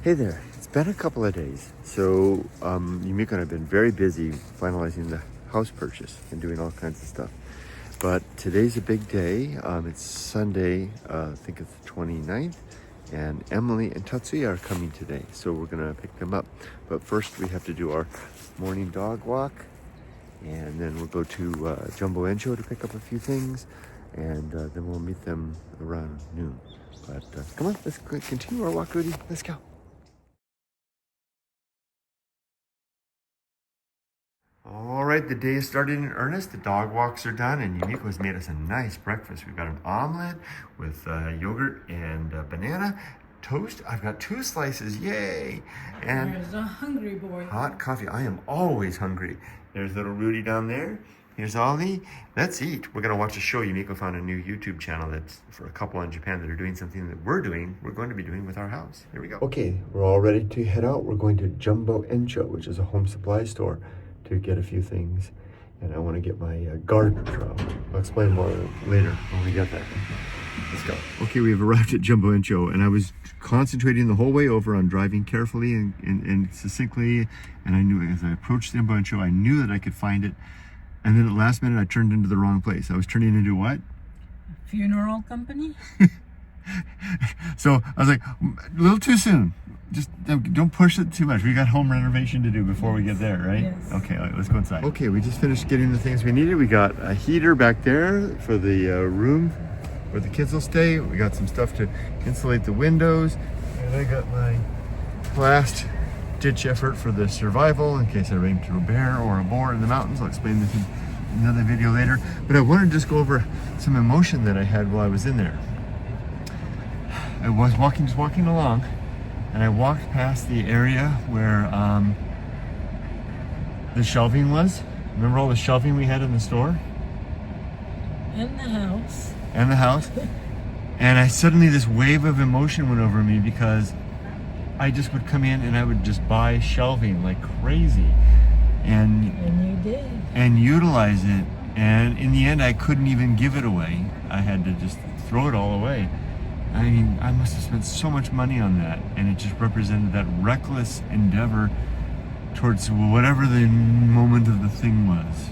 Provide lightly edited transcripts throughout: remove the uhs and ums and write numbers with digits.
Hey there, it's been a couple of days. So Yumiko and I have been very busy finalizing the house purchase and doing all kinds of stuff. But today's a big day. It's Sunday, I think it's the 29th, and Emily and Tatsuya are coming today. So we're gonna pick them up. But first we have to do our morning dog walk, and then we'll go to Jumbo Eno to pick up a few things, and then we'll meet them around noon. But come on, let's continue our walk, Rudy. Let's go. All right, the day is starting in earnest. The dog walks are done, and Yumiko has made us a nice breakfast. We've got an omelet with yogurt and banana. Toast, I've got 2 slices, yay! And there's a hungry boy. Hot coffee, I am always hungry. There's little Rudy down there. Here's Ollie. Let's eat. We're gonna watch a show. Yumiko found a new YouTube channel that's for a couple in Japan that are doing something that we're going to be doing with our house. Here we go. Okay, we're all ready to head out. We're going to Jumbo Eno, which is a home supply store, to get a few things, and I want to get my garden trowel. I'll explain more later when we get there. Let's go. Okay, we have arrived at Jumbo Eno, and I was concentrating the whole way over on driving carefully and succinctly, and I knew as I approached Jumbo Eno, I knew that I could find it, and then at the last minute I turned into the wrong place. I was turning into what? A funeral company? So I was like, a little too soon. Just don't push it too much. We got home renovation to do before we get there, right? Yes. Okay, let's go inside. Okay, we just finished getting the things we needed. We got a heater back there for the room where the kids will stay. We got some stuff to insulate the windows. And I got my last ditch effort for the survival in case I ran into a bear or a boar in the mountains. I'll explain this in another video later. But I wanted to just go over some emotion that I had while I was in there. I was just walking along, and I walked past the area where the shelving was. Remember all the shelving we had in the store? And the house. And the house. And I suddenly, this wave of emotion went over me because I just would come in and I would just buy shelving like crazy. And you did. And utilize it. And in the end, I couldn't even give it away. I had to just throw it all away. I mean, I must have spent so much money on that, and it just represented that reckless endeavor towards whatever the moment of the thing was.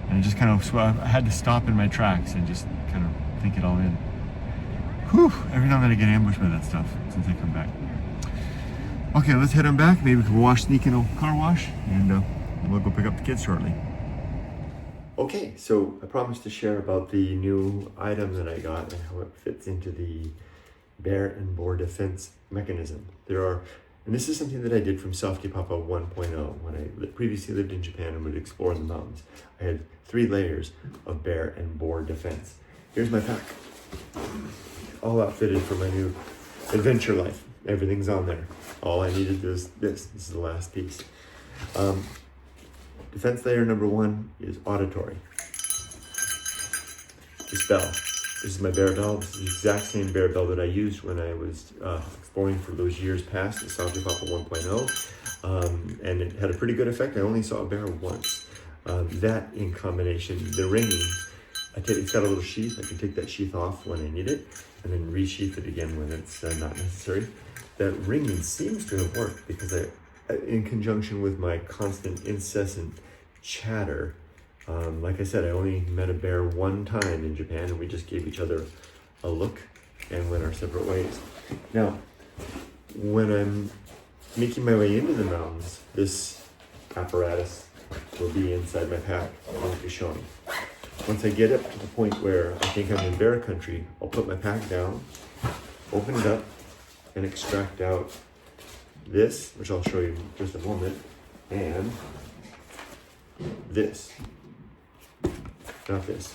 And I just kind of, I had to stop in my tracks and just kind of think it all in. Whew, every now and then I get ambushed by that stuff since I come back. Okay, let's head on back. Maybe we can sneak in a car wash, and we'll go pick up the kids shortly. Okay, so I promised to share about the new item that I got and how it fits into the bear and boar defense mechanism. And this is something that I did from softypapa 1.0 when I previously lived in Japan and would explore in the mountains. I had 3 layers of bear and boar defense. Here's my pack, all outfitted for my new adventure life. Everything's on there. All I needed was this. This is the last piece. Defense layer number 1 is auditory. This bell. This is my bear bell. This is the exact same bear bell that I used when I was exploring for those years past at softypapa 1.0. And it had a pretty good effect. I only saw a bear once. That in combination, the ringing, it's got a little sheath. I can take that sheath off when I need it and then resheath it again when it's not necessary. That ringing seems to have worked because in conjunction with my constant incessant chatter, like I said, I only met a bear one time in Japan, and we just gave each other a look and went our separate ways. Now, when I'm making my way into the mountains, this apparatus will be inside my pack. I'll be showing. Once I get up to the point where I think I'm in bear country, I'll put my pack down, open it up, and extract out this, which I'll show you in just a moment, and this. Not this.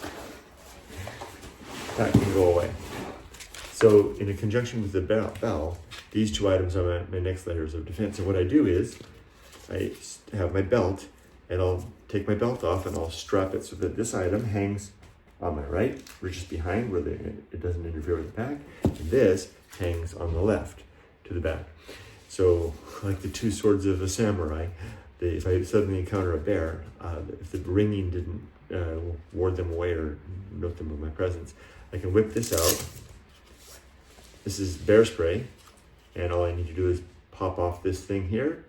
That can go away. So in conjunction with the bell, these 2 items are my next layers of defense. And what I do is I have my belt, and I'll take my belt off and I'll strap it so that this item hangs on my right, or just behind where it doesn't interfere with the pack. And this hangs on the left to the back. So like the 2 swords of a samurai, if I suddenly encounter a bear, if the ringing didn't ward them away or note them of my presence, I can whip this out. This is bear spray, And all I need to do is pop off this thing here,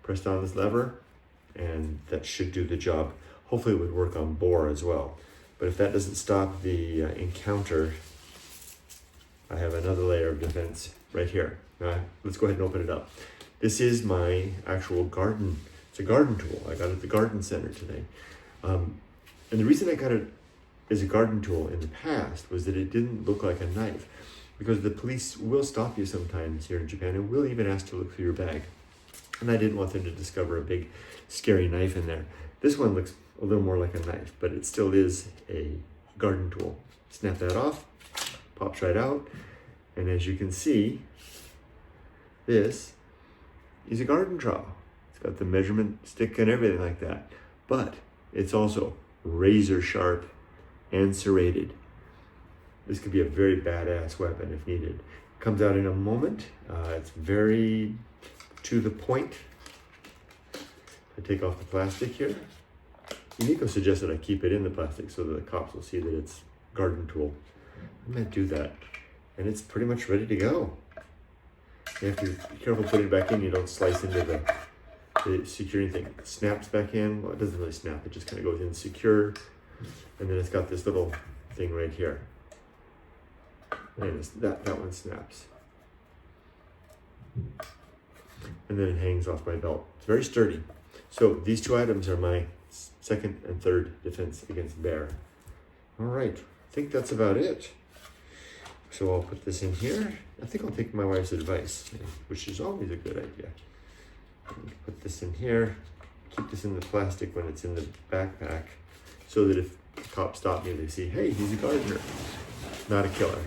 press down this lever, and that should do the job. Hopefully it would work on bore as well. But if that doesn't stop the encounter, I have another layer of defense right here. Let's go ahead and open it up. This is my actual garden. It's a garden tool. I got it at the garden center today. And the reason I got it as a garden tool in the past was that it didn't look like a knife, because the police will stop you sometimes here in Japan and will even ask to look through your bag. And I didn't want them to discover a big scary knife in there. This one looks a little more like a knife, but it still is a garden tool. Snap that off, pops right out. And as you can see, this is a garden trowel. It's got the measurement stick and everything like that, but it's also razor sharp and serrated. This could be a very badass weapon if needed. Comes out in a moment. It's very to the point. I take off the plastic here. Yumiko suggested I keep it in the plastic so that the cops will see that it's a garden tool. I'm gonna do that. And it's pretty much ready to go. You have to be careful putting it back in. You don't slice into the securing thing. It snaps back in. Well, it doesn't really snap. It just kind of goes in secure. And then it's got this little thing right here. And that one snaps. And then it hangs off my belt. It's very sturdy. So these two items are my second and third defense against bear. All right, I think that's about it. So I'll put this in here. I think I'll take my wife's advice, which is always a good idea. Put this in here, keep this in the plastic when it's in the backpack, so that if the cops stop me, they see, hey, he's a gardener, not a killer.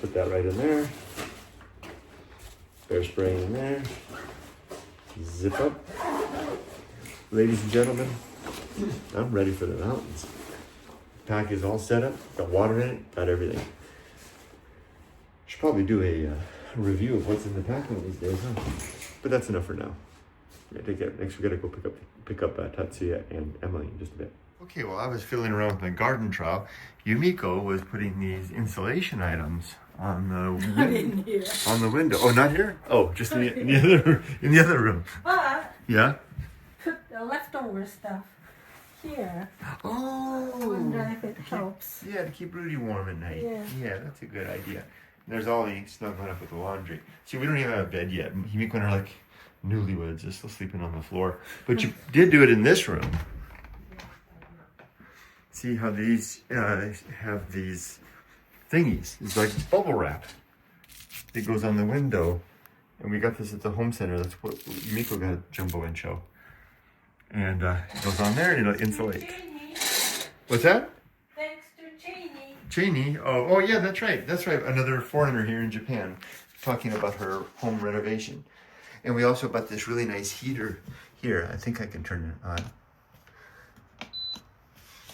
Put that right in there. Bear spray in there. Zip up. Ladies and gentlemen, I'm ready for the mountains. Pack is all set up, got water in it, got everything. Should probably do a review of what's in the pack one of these days, huh? But that's enough for now. Next we gotta go pick up Tatsuya and Emily in just a bit. Okay, well I was fiddling around with my garden trowel. Yumiko was putting these insulation items on the window. Oh, not here? Oh, just in the other room. But Yeah. put the leftover stuff here. Oh. I wonder if it helps. Yeah, to keep Rudy warm at night. Yeah, that's a good idea. There's Ollie snuggling up with the laundry. See, we don't even have a bed yet. Yumiko and I are like newlyweds, just still sleeping on the floor. But you did do it in this room. See how these have these thingies. It's like bubble wrap. It goes on the window. And we got this at the home center. That's what Yumiko got at Jumbo Eno. And it goes on there and it'll insulate. What's that? Thanks to Cheney. Cheney? Oh yeah, that's right. That's right. Another foreigner here in Japan talking about her home renovation. And we also bought this really nice heater here. I think I can turn it on.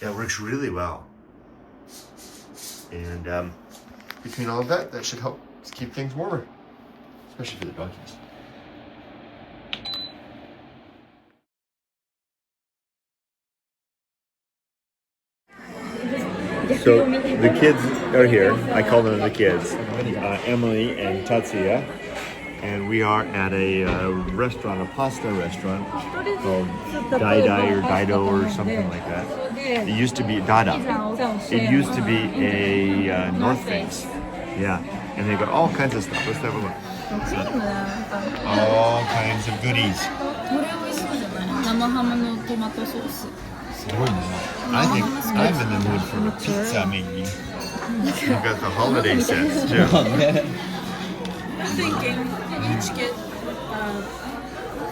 Yeah, it works really well. And between all of that, that should help keep things warmer, especially for the doggies. So the kids are here. I call them the kids, Emily and Tatsuya. And we are at a restaurant, a pasta restaurant called Dai or Dido or something like that. It used to be Dada. It used to be a North Face. Yeah. And they've got all kinds of stuff. Let's have a look. All kinds of goodies. I think I'm in the mood for a pizza maybe. We've got the holiday sets too. I'm thinking each get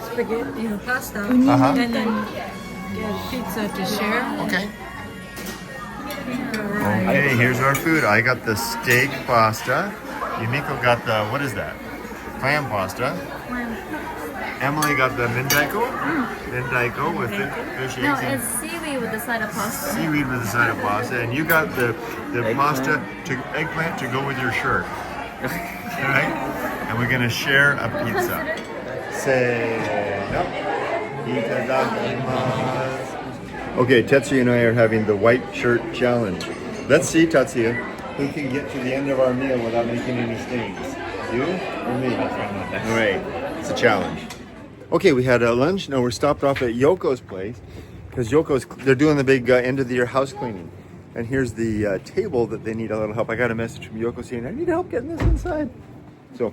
spaghetti, pasta, Uh-huh. and then get pizza to share. Okay. Okay, here's our food. I got the steak pasta. Yumiko got the, what is that? Clam pasta. Emily got the mendaiko. Mendaiko with the fish eggs. No, it's seaweed with the side of pasta. Seaweed with a side of pasta. And you got the pasta, eggplant to go with your shirt. Alright? And we're going to share a pizza. Say no. Itadakimasu. Okay, Tatsuya and I are having the white shirt challenge. Let's see, Tatsuya, who can get to the end of our meal without making any stains. You or me? All right, it's a challenge. Okay, we had lunch. Now we're stopped off at Yoko's place because they're doing the big end of the year house cleaning. And here's the table that they need a little help. I got a message from Yoko saying, I need help getting this inside. So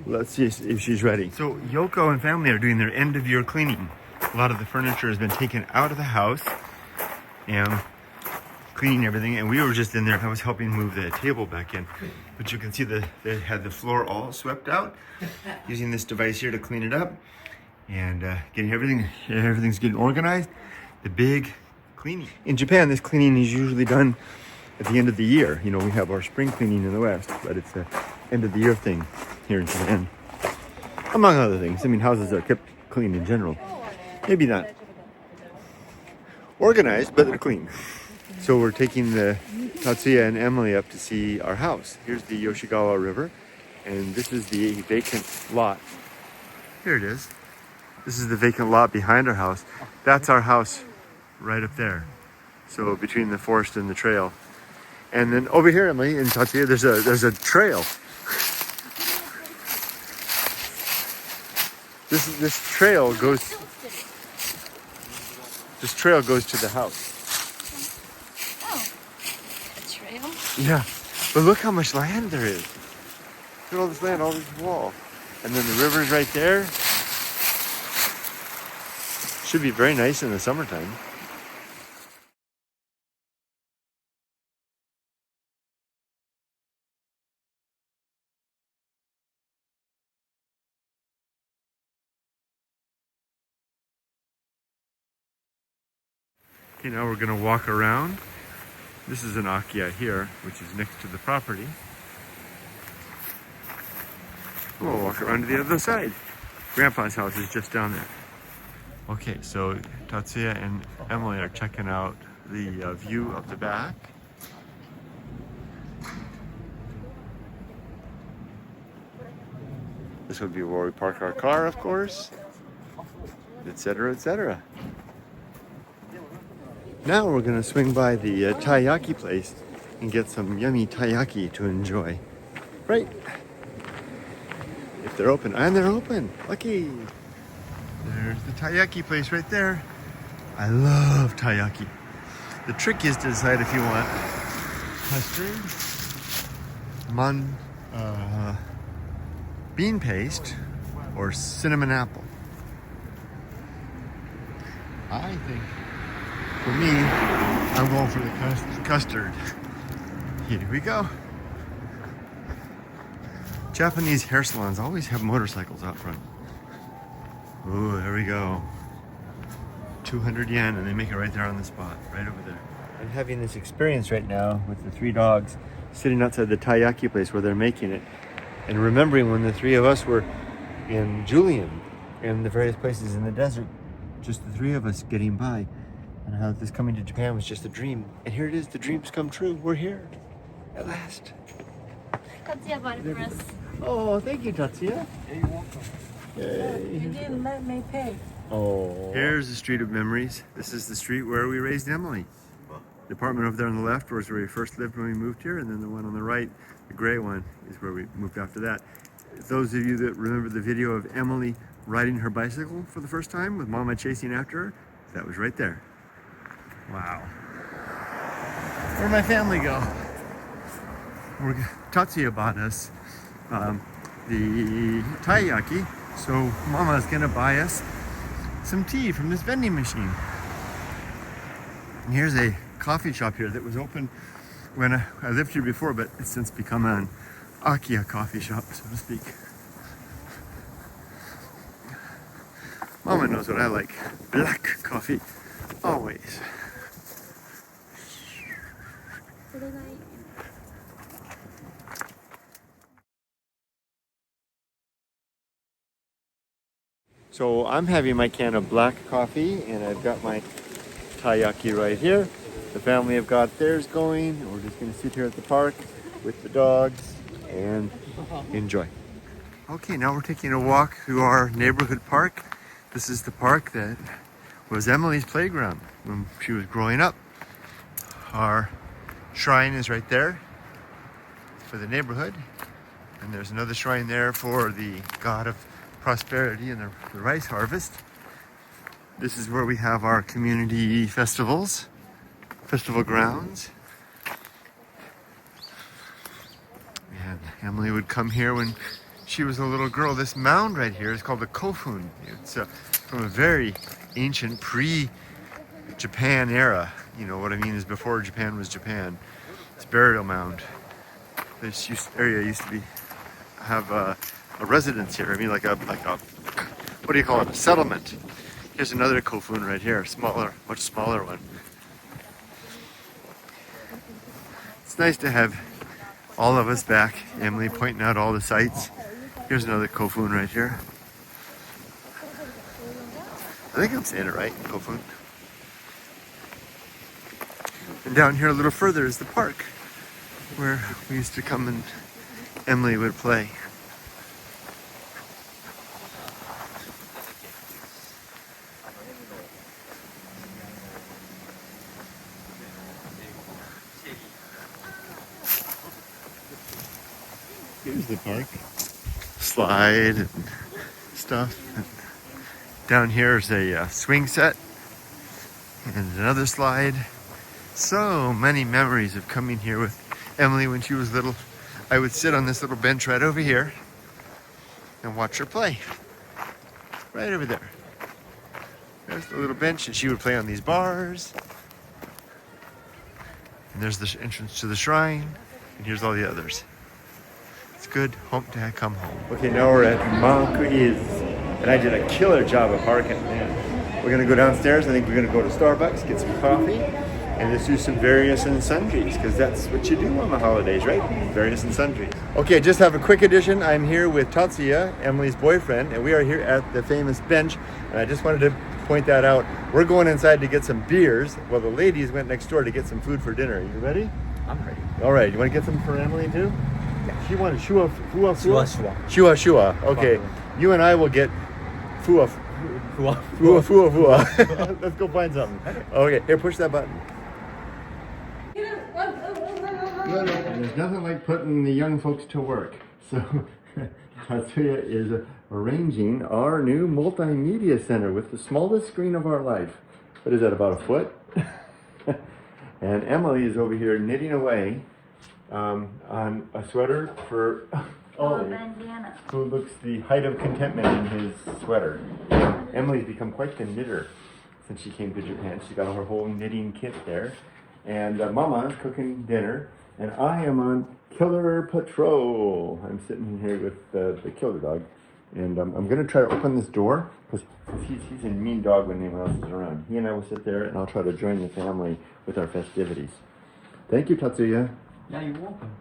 let's see if she's ready. So Yoko and family are doing their end of year cleaning. A lot of the furniture has been taken out of the house and cleaning everything. And we were just in there. I was helping move the table back in. But you can see they had the floor all swept out using this device here to clean it up. And getting everything's getting organized. The big cleaning. In Japan, this cleaning is usually done at the end of the year. You know, we have our spring cleaning in the West, but it's a end of the year thing here in Japan. Among other things. I mean, houses are kept clean in general. Maybe not organized, but they're clean. So we're taking the Tatsuya and Emily up to see our house. Here's the Yoshigawa River, and this is the vacant lot. Here it is. This is the vacant lot behind our house. That's our house right up there. So between the forest and the trail. And then over here, Emily, in Tatsuya, there's a trail. This trail goes to the house. Oh, a trail? Yeah, but look how much land there is. Look at all this land, all this wall. And then the river's right there. Should be very nice in the summertime. Okay, now we're gonna walk around. This is an Akiya here, which is next to the property. We'll walk around to the other side. Grandpa's house is just down there. Okay, so Tatsuya and Emily are checking out the view of the back. This would be where we park our car, of course, etc., etc. Now we're gonna swing by the taiyaki place and get some yummy taiyaki to enjoy. Right? If they're open, and they're open. Lucky. There's the taiyaki place right there. I love taiyaki. The trick is to decide if you want custard, bean paste, or cinnamon apple. I think, for me, I'm going for the custard. Here we go. Japanese hair salons always have motorcycles out front. Ooh, there we go. 200 yen, and they make it right there on the spot, right over there. I'm having this experience right now with the 3 dogs sitting outside the taiyaki place where they're making it, and remembering when the 3 of us were in Julian and the various places in the desert, just the 3 of us getting by, and how this coming to Japan was just a dream. And here it is, the dreams come true. We're here at last. Tatsuya bought it for us. Oh, thank you, Tatsuya. You didn't let me pay. Oh. Here's the street of memories. This is the street where we raised Emily. The apartment over there on the left was where we first lived when we moved here, and then the one on the right, the gray one, is where we moved after that. Those of you that remember the video of Emily riding her bicycle for the first time with Mama chasing after her, that was right there. Wow. Where'd my family go? Tatsuya bought us the taiyaki, so Mama's gonna buy us some tea from this vending machine. And here's a coffee shop here that was open when I lived here before, but it's since become an Akiya coffee shop, so to speak. Mama knows what I like. Black coffee, always. So I'm having my can of black coffee, and I've got my taiyaki right here. The family have got theirs going, and we're just going to sit here at the park with the dogs and enjoy. Okay, now we're taking a walk through our neighborhood park. This is the park that was Emily's playground when she was growing up. Our shrine is right there for the neighborhood. And there's another shrine there for the god of prosperity and the rice harvest. This is where we have our community festivals, festival grounds. And Emily would come here when she was a little girl. This mound right here is called the Kofun. It's from a very ancient pre-Japan era. You know what I mean is before Japan was Japan. It's a burial mound. This area used to have a residence here. I mean, like a what do you call it? A settlement. Here's another Kofun right here, smaller, much smaller one. It's nice to have all of us back. Emily pointing out all the sites. Here's another Kofun right here. I think I'm saying it right, Kofun. And down here a little further is the park, where we used to come and Emily would play. Here's the park. Slide and stuff. And down here is a swing set and another slide. So many memories of coming here with Emily when she was little. I would sit on this little bench right over here and watch her play. Right over there. There's the little bench, and she would play on these bars. And there's the entrance to the shrine, and here's all the others. It's good home to come home. Okay, now we're at Makui's, and I did a killer job of parking. Man, we're gonna go downstairs. I think we're gonna go to Starbucks, get some coffee, and just do some various and sundries, because that's what you do on the holidays, right? Various and sundries. Okay, just have a quick addition. I'm here with Tatsuya, Emily's boyfriend, and we are here at the famous bench. And I just wanted to point that out. We're going inside to get some beers, while the ladies went next door to get some food for dinner. You ready? I'm ready. All right, you want to get some for Emily too? Yeah. She wanted shua. Shua. Okay, you and I will get fua. Let's go find something. Okay, here, push that button. And there's nothing like putting the young folks to work. So Tatsuya is arranging our new multimedia center with the smallest screen of our life. What is that, about a foot? And Emily is over here knitting away on a sweater for Ollie, who looks the height of contentment in his sweater. Emily's become quite the knitter since she came to Japan. She got her whole knitting kit there. And Mama's cooking dinner. And I am on Killer Patrol. I'm sitting here with the killer dog. And I'm going to try to open this door, because he's a mean dog when anyone else is around. He and I will sit there, and I'll try to join the family with our festivities. Thank you, Tatsuya. Yeah, you're welcome.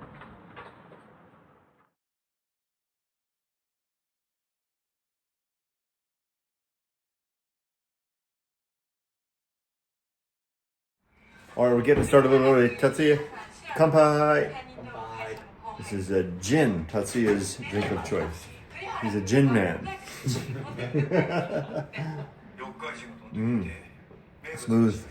All right, we're getting started a little early. Tatsuya, kanpai. This is a gin, Tatsuya's drink of choice. He's a gin man. Smooth.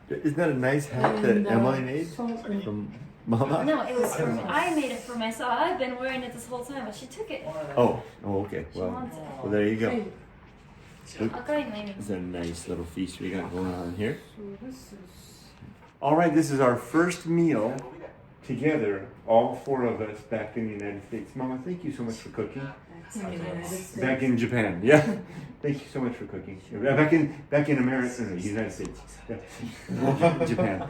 Isn't that a nice hat that Emily made from Mama? No, it was for me. I made it for myself. I've been wearing it this whole time, but she took it. Oh, okay. Well, there you go. Maybe. This is a nice little feast we got going on here. All right, this is our first meal together, all four of us back in the United States. Mama, thank you so much for cooking. Back in Japan, yeah. Thank you so much for cooking. Back in America, no, United States. Yeah. Japan.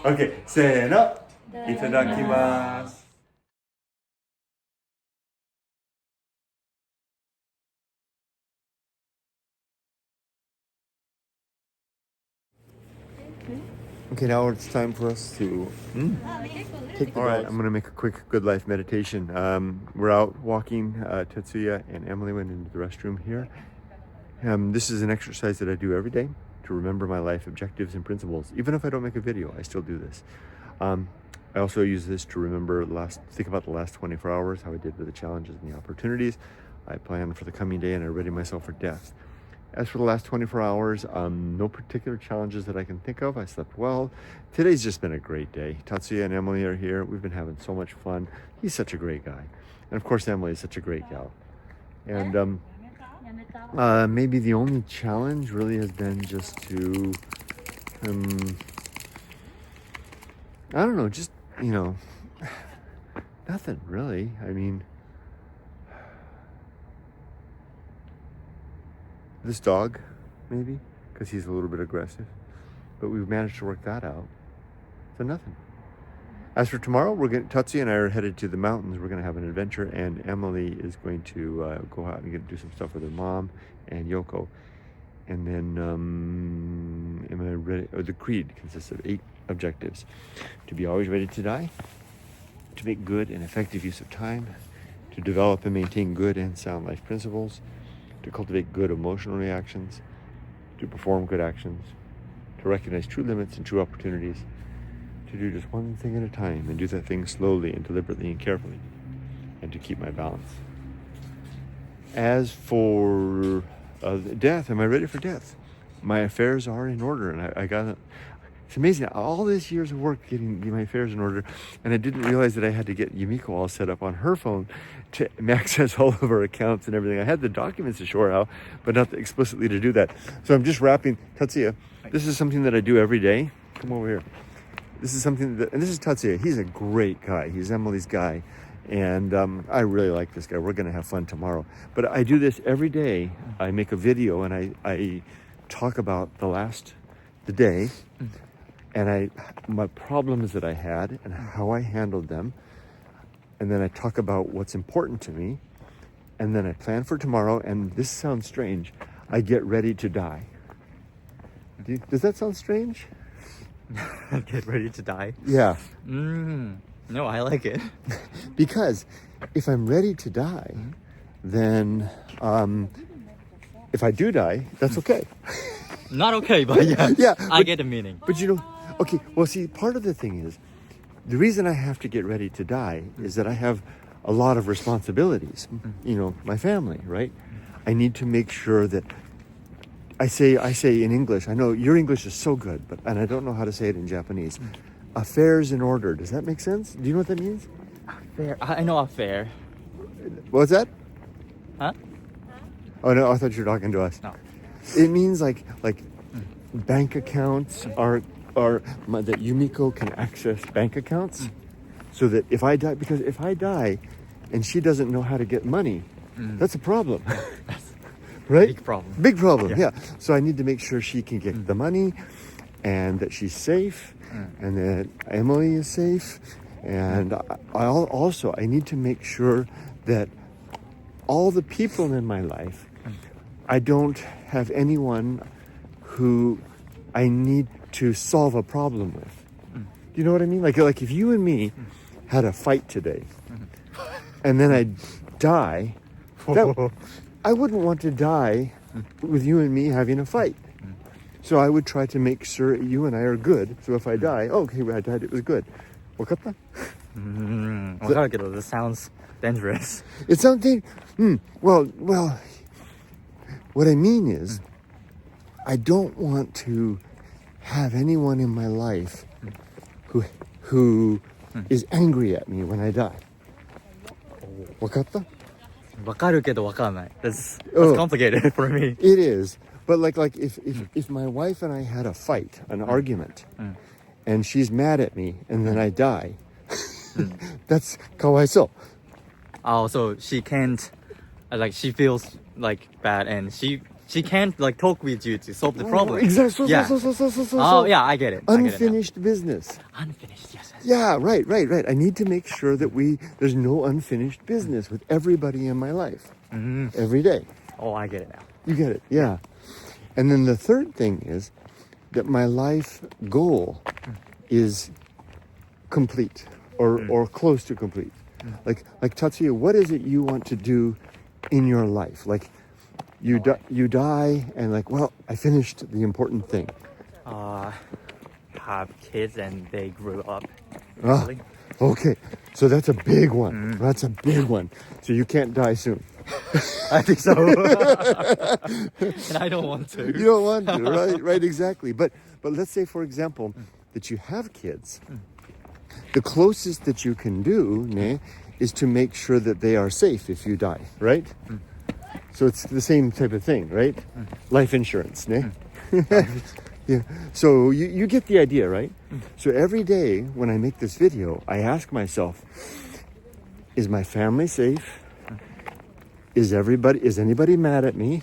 Okay, say it up. Itadakimasu. Okay, now it's time for us to take the All right, I'm going to make a quick good life meditation. We're out walking. Tatsuya and Emily went into the restroom here. This is an exercise that I do every day to remember my life objectives and principles. Even if I don't make a video, I still do this. I also use this to remember think about the last 24 hours, how I did with the challenges and the opportunities. I plan for the coming day, and I ready myself for death. As for the last 24 hours, no particular challenges that I can think of. I slept well. Today's just been a great day. Tatsuya and Emily are here. We've been having so much fun. He's such a great guy. And of course, Emily is such a great gal. And maybe the only challenge really has been just to, I don't know, just, nothing really. I mean, this dog, maybe, because he's a little bit aggressive. But we've managed to work that out. So nothing. As for tomorrow, Tatsuya and I are headed to the mountains. We're going to have an adventure, and Emily is going to go out and do some stuff with her mom and Yoko. And then, am I ready? The creed consists of 8 objectives: to be always ready to die, to make good and effective use of time, to develop and maintain good and sound life principles, to cultivate good emotional reactions, to perform good actions, to recognize true limits and true opportunities, to do just one thing at a time and do that thing slowly and deliberately and carefully, and to keep my balance. As for death, am I ready for death? My affairs are in order, and I got it. It's amazing, all this years of work getting my affairs in order, and I didn't realize that I had to get Yumiko all set up on her phone to access all of her accounts and everything. I had the documents to show her how, but not explicitly to do that. So I'm just wrapping. Tatsuya, this is something that I do every day. Come over here. This is something that, and this is Tatsuya. He's a great guy. He's Emily's guy. And I really like this guy. We're going to have fun tomorrow. But I do this every day. I make a video and I talk about the day, and my problems that I had and how I handled them. And then I talk about what's important to me. And then I plan for tomorrow. And this sounds strange. I get ready to die. Does that sound strange? Get ready to die? Yeah. No, I like it. Because if I'm ready to die, then if I do die, that's okay. Not okay, but yeah. Yeah. I get the meaning. But okay, well, see, part of the thing is, the reason I have to get ready to die is that I have a lot of responsibilities. My family, right? I need to make sure that I say in English, I know your English is so good, and I don't know how to say it in Japanese. Affairs in order. Does that make sense? Do you know what that means? Affair. I know affair. What's that? Huh? Oh no, I thought you were talking to us. No. It means like bank accounts are that Yumiko can access bank accounts, so that if I die and she doesn't know how to get money, that's a problem. Right? Big problem. Yeah. So I need to make sure she can get the money, and that she's safe, and that Emily is safe, and I need to make sure that all the people in my life, I don't have anyone who I need to solve a problem with. Do you know what I mean? Like if you and me had a fight today, and then I die, I wouldn't want to die with you and me having a fight. So I would try to make sure you and I are good. So if I die, okay, I died, it was good. Wakata? This sounds dangerous. It sounds well, what I mean is, I don't want to have anyone in my life who is angry at me when I die. Wakata? わかるけどわかんない. That's complicated for me. It is. But like if my wife and I had a fight, an argument, and she's mad at me, and then I die, that's kawaiso. Oh, so she can't, she feels bad, and she can't talk with you to solve the problem. Exactly. Yeah. Oh, yeah, I get it. Unfinished business. Unfinished, yes. Yeah, right. I need to make sure that there's no unfinished business with everybody in my life every day. Oh, I get it now. You get it, yeah. And then the third thing is that my life goal is complete or close to complete. Like Tatsuya, what is it you want to do in your life? Like you die and I finished the important thing. Have kids and they grew up. Oh, Okay, so that's a big one. That's a big one. So you can't die soon. I think so. And I don't want to. You don't want to, right? Right, exactly. But let's say, for example, that you have kids. The closest that you can do, ne, is to make sure that they are safe if you die, right? So it's the same type of thing, right? Life insurance, ne? Yeah. So you get the idea, right? So every day when I make this video, I ask myself, is my family safe? Is anybody mad at me?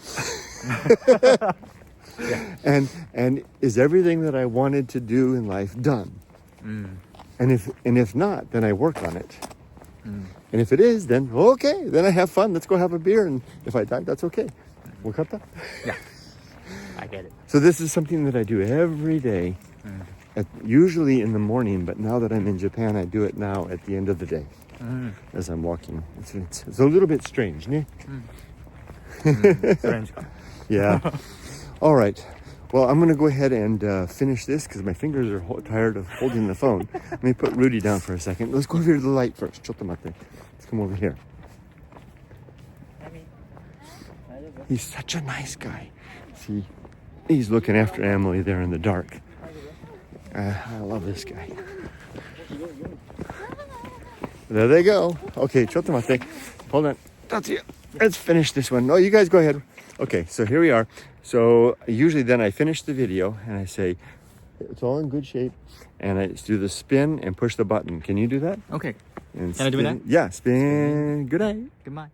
And is everything that I wanted to do in life done? And if not, then I work on it. And if it is, then okay, then I have fun. Let's go have a beer. And if I die, that's okay. We'll cut that. Yeah, I get it. So this is something that I do every day, usually in the morning. But now that I'm in Japan, I do it now at the end of the day as I'm walking. It's a little bit strange, ne? Strange. Yeah. All right. Well, I'm going to go ahead and finish this because my fingers are tired of holding the phone. Let me put Rudy down for a second. Let's go over to the light first. Chotomate. Let's come over here. He's such a nice guy. See, he's looking after Emily there in the dark. I love this guy. There they go. Okay, chotomate. Hold on. Tatsuya. Let's finish this one. No, you guys go ahead. Okay, so here we are. So usually then I finish the video and I say, it's all in good shape. And I do the spin and push the button. Can you do that? Okay. And Can I do spin. that? Yeah, spin. Good night. Goodbye.